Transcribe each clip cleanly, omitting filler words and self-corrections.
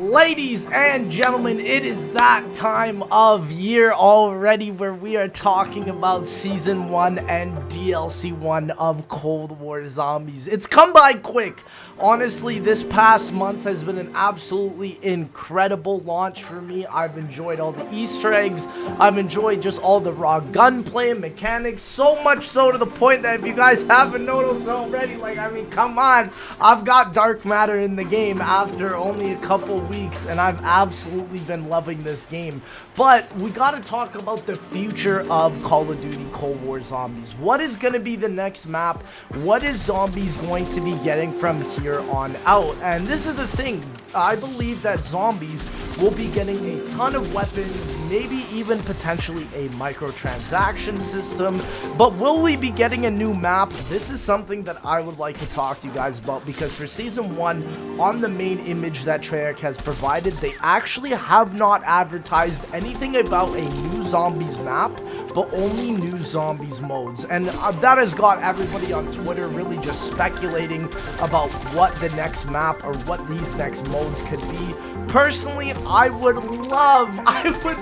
Ladies and gentlemen, it is that time of year already where we are talking about Season 1 and DLC 1 of Cold War Zombies. It's come by quick. Honestly, this past month has been an absolutely incredible launch for me. I've enjoyed all the Easter eggs. I've enjoyed just all the raw gunplay and mechanics. So much so to the point that if you guys haven't noticed already, come on. I've got Dark Matter in the game after only a couple weeks, and I've absolutely been loving this game. But we gotta talk about the future of Call of Duty Cold War Zombies. What is gonna be the next map? What is Zombies going to be getting from here on out? And this is the thing, I believe that Zombies will be getting a ton of weapons, maybe even potentially a microtransaction system. But will we be getting a new map? This is something that I would like to talk to you guys about, because for Season 1, on the main image that Treyarch has provided, they actually have not advertised anything about a new Zombies map, but only new Zombies modes. And that has got everybody on Twitter really just speculating about what the next map or what these next modes could be. Personally, I would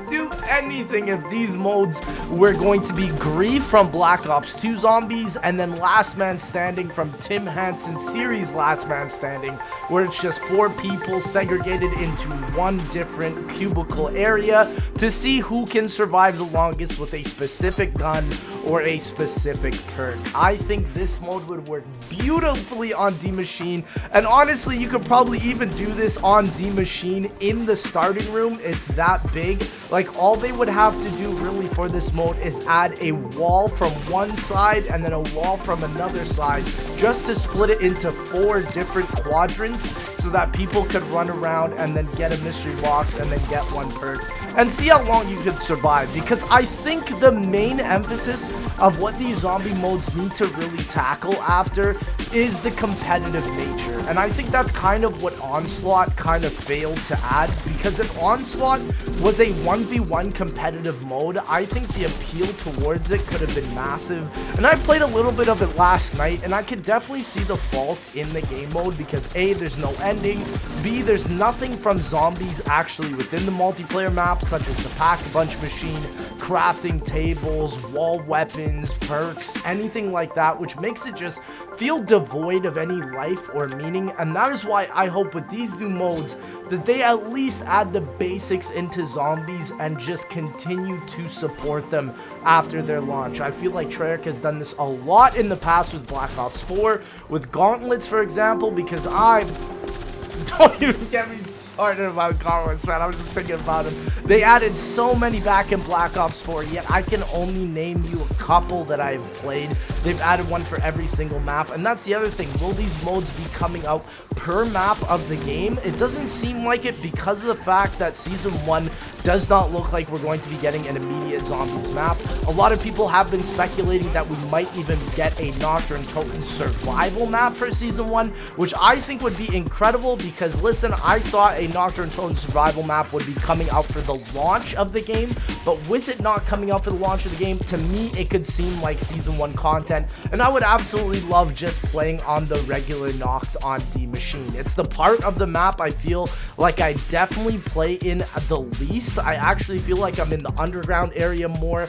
do anything if these modes were going to be Grief from Black Ops 2 Zombies, and then Last Man Standing from Tim Hansen's series Last Man Standing, where it's just 4 people segregated into one different cubicle area to see who can survive the longest with a specific gun or a specific perk. I think this mode would work beautifully on D Machine, and honestly, you could probably even do this on D Machine in the starting room. It's that big. Like, all they would have to do really for this mode is add a wall from one side and then a wall from another side, just to split it into 4 different quadrants so that people could run around and then get a mystery box and then get one perk and see how long you could survive. Because I think the main emphasis of what these zombie modes need to really tackle after is the competitive nature. And I think that's kind of what Onslaught kind of failed to add, because if Onslaught was a 1v1 competitive mode, I think the appeal towards it could have been massive. And I played a little bit of it last night, and I could definitely see the faults in the game mode, because A, there's no ending, B, there's nothing from Zombies actually within the multiplayer map, such as the Pack-a-Punch machine, crafting tables, wall weapons, perks, anything like that, which makes it just feel devoid of any life or meaning. And that is why I hope with these new modes that they at least add the basics into Zombies and just continue to support them after their launch. I feel like Treyarch has done this a lot in the past with Black Ops 4, with Gauntlets, for example, because don't even get me started about Gauntlets, man. I was just thinking about them. They added so many back in Black Ops 4, yet I can only name you a couple that I've played. They've added one for every single map, and that's the other thing. Will these modes be coming out per map of the game? It doesn't seem like it, because of the fact that Season 1 does not look like we're going to be getting an immediate Zombies map. A lot of people have been speculating that we might even get a Nocturne Totem survival map for Season 1, which I think would be incredible, because listen, I thought a Nocturne Totem survival map would be coming out for the launch of the game, but with it not coming out for the launch of the game, to me it could seem like Season 1 content, and I would absolutely love just playing on the regular Noct on D Machine. It's the part of the map I feel like I definitely play in the least. I actually feel like I'm in the underground area more,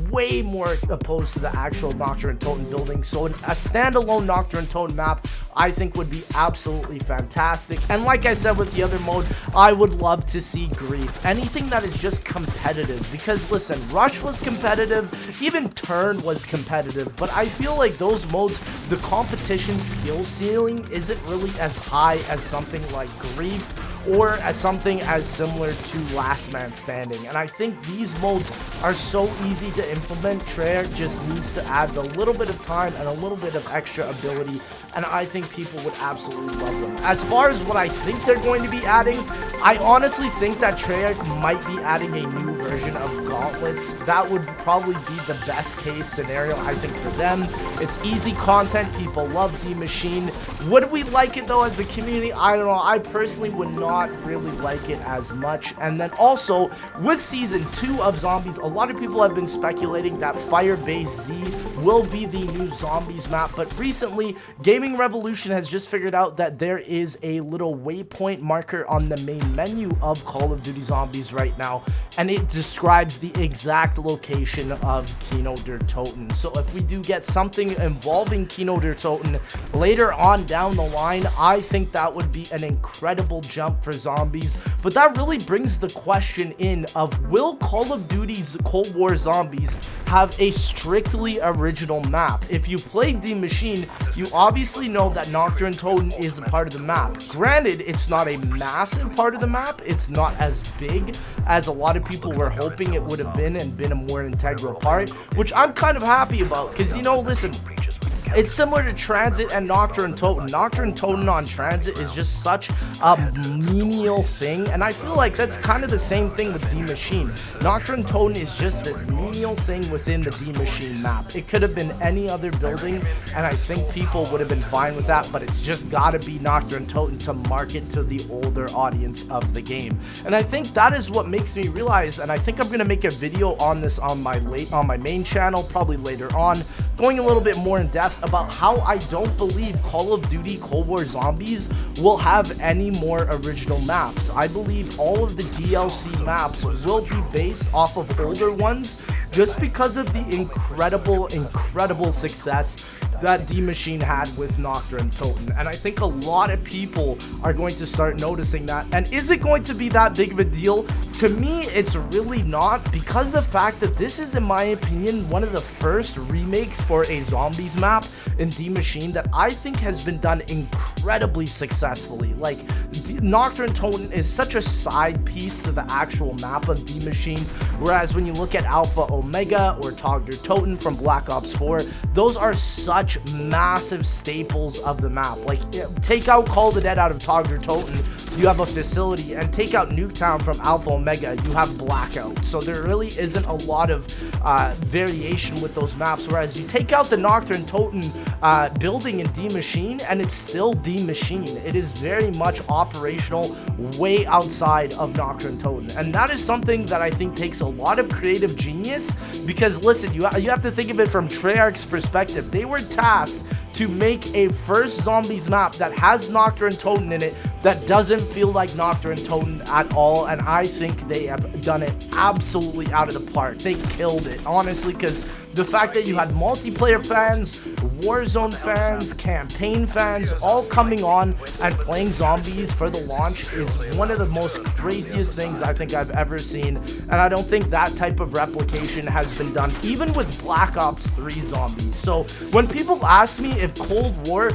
way more opposed to the actual Nocturne Totem building. So a standalone Nocturne Totem map I think would be absolutely fantastic. And like I said with the other mode, I would love to see Grief. Anything that is just competitive, because listen, Rush was competitive, even Turn was competitive, but I feel like those modes, the competition skill ceiling isn't really as high as something like Grief, or as something as similar to Last Man Standing. And I think these modes are so easy to implement. Treyarch just needs to add a little bit of time and a little bit of extra ability, and I think people would absolutely love them. As far as what I think they're going to be adding, I honestly think that Treyarch might be adding a new version of Gauntlets. That would probably be the best case scenario, I think, for them. It's easy content. People love D Machine. Would we like it though as the community? I don't know. I personally would not really like it as much. And then also with season 2 of Zombies, a lot of people have been speculating that Firebase Z will be the new Zombies map, but recently Gaming Revolution has just figured out that there is a little waypoint marker on the main menu of Call of Duty Zombies right now, and it describes the exact location of Kino der Toten. So if we do get something involving Kino der Toten later on down the line, I think that would be an incredible jump for Zombies. But that really brings the question in of, will Call of Duty's Cold War Zombies have a strictly original map? If you played Die Maschine, you obviously know that Nocturne Toten is a part of the map. Granted, it's not a massive part of the map. It's not as big as a lot of people were hoping it would have been and been a more integral part, which I'm kind of happy about because, you know, listen, it's similar to Transit and Nocturne Toten. Nocturne Toten on Transit is just such a menial thing, and I feel like that's kind of the same thing with Die Maschine. Nocturne Toten is just this menial thing within the Die Maschine map. It could have been any other building, and I think people would have been fine with that, but it's just gotta be Nocturne Toten to market to the older audience of the game. And I think that is what makes me realize, and I think I'm gonna make a video on this on my main channel, probably later on, going a little bit more in depth about how I don't believe Call of Duty Cold War Zombies will have any more original maps. I believe all of the DLC maps will be based off of older ones just because of the incredible success that Die Maschine had with Nocturne Toten. And I think a lot of people are going to start noticing that. And is it going to be that big of a deal? To me, it's really not, because the fact that this is, in my opinion, one of the first remakes for a Zombies map in Die Maschine that I think has been done incredibly successfully. Like, Nocturne Toten is such a side piece to the actual map of Die Maschine, whereas when you look at Alpha Omega or Tag der Toten from Black Ops 4, those are such massive staples of the map. Like, take out Call of the Dead out of Tag der Toten, you have a facility, and take out Nuketown from Alpha Omega, you have Blackout. So there really isn't a lot of variation with those maps, whereas you take out the Nocturne Toten building in Die Maschine and it's still Die Maschine. It is very much operational, way outside of Nocturne Toten, and that is something that I think takes a lot of creative genius, because listen, you have to think of it from Treyarch's perspective. They were tasked to make a first Zombies map that has Nocturne Toten in it that doesn't feel like Nocturne Toten at all, and I think they have done it absolutely out of the park. They killed it, honestly, because the fact that you had multiplayer fans, Warzone fans, campaign fans all coming on and playing Zombies for the launch is one of the most craziest things I think I've ever seen, and I don't think that type of replication has been done even with Black Ops 3 Zombies. So when people ask me if Cold War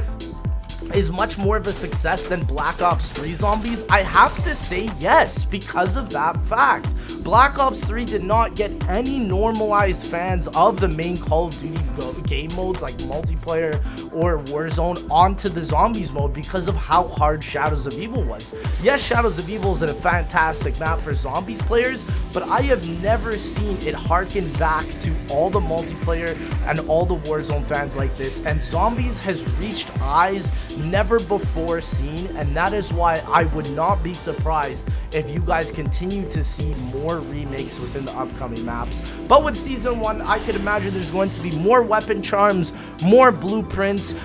is much more of a success than Black Ops 3 Zombies, I have to say yes, because of that fact. Black Ops 3 did not get any normalized fans of the main Call of Duty game modes like multiplayer or Warzone onto the Zombies mode because of how hard Shadows of Evil was. Yes, Shadows of Evil is a fantastic map for Zombies players, but I have never seen it harken back to all the multiplayer and all the Warzone fans like this, and Zombies has reached eyes never before seen, and that is why I would not be surprised if you guys continue to see more remakes within the upcoming maps. But with Season 1, I could imagine there's going to be more weapon charms, more blueprints,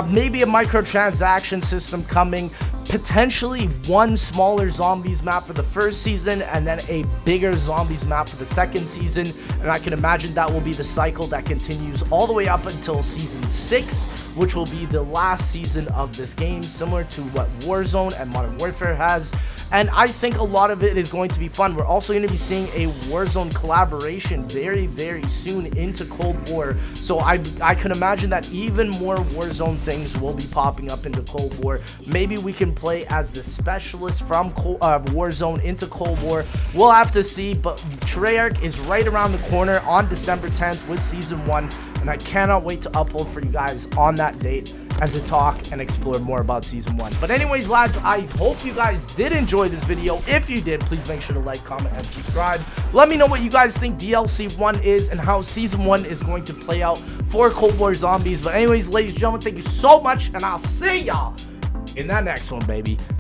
maybe a microtransaction system coming, potentially one smaller Zombies map for the first season and then a bigger Zombies map for the second season, and I can imagine that will be the cycle that continues all the way up until Season 6, which will be the last season of this game, similar to what Warzone and Modern Warfare has. And I think a lot of it is going to be fun. We're also going to be seeing a Warzone collaboration very soon into Cold War. So I can imagine that even more Warzone things will be popping up into Cold War. Maybe we can play as the specialist from Warzone into Cold War. We'll have to see, but Treyarch is right around the corner on December 10th with Season 1. And I cannot wait to upload for you guys on that date. and to talk and explore more about Season 1. But anyways, lads, I hope you guys did enjoy this video. If you did, please make sure to like, comment, and subscribe. Let me know what you guys think DLC 1 is and how Season 1 is going to play out for Cold War Zombies. But anyways, ladies and gentlemen, thank you so much, and I'll see y'all in that next one, baby.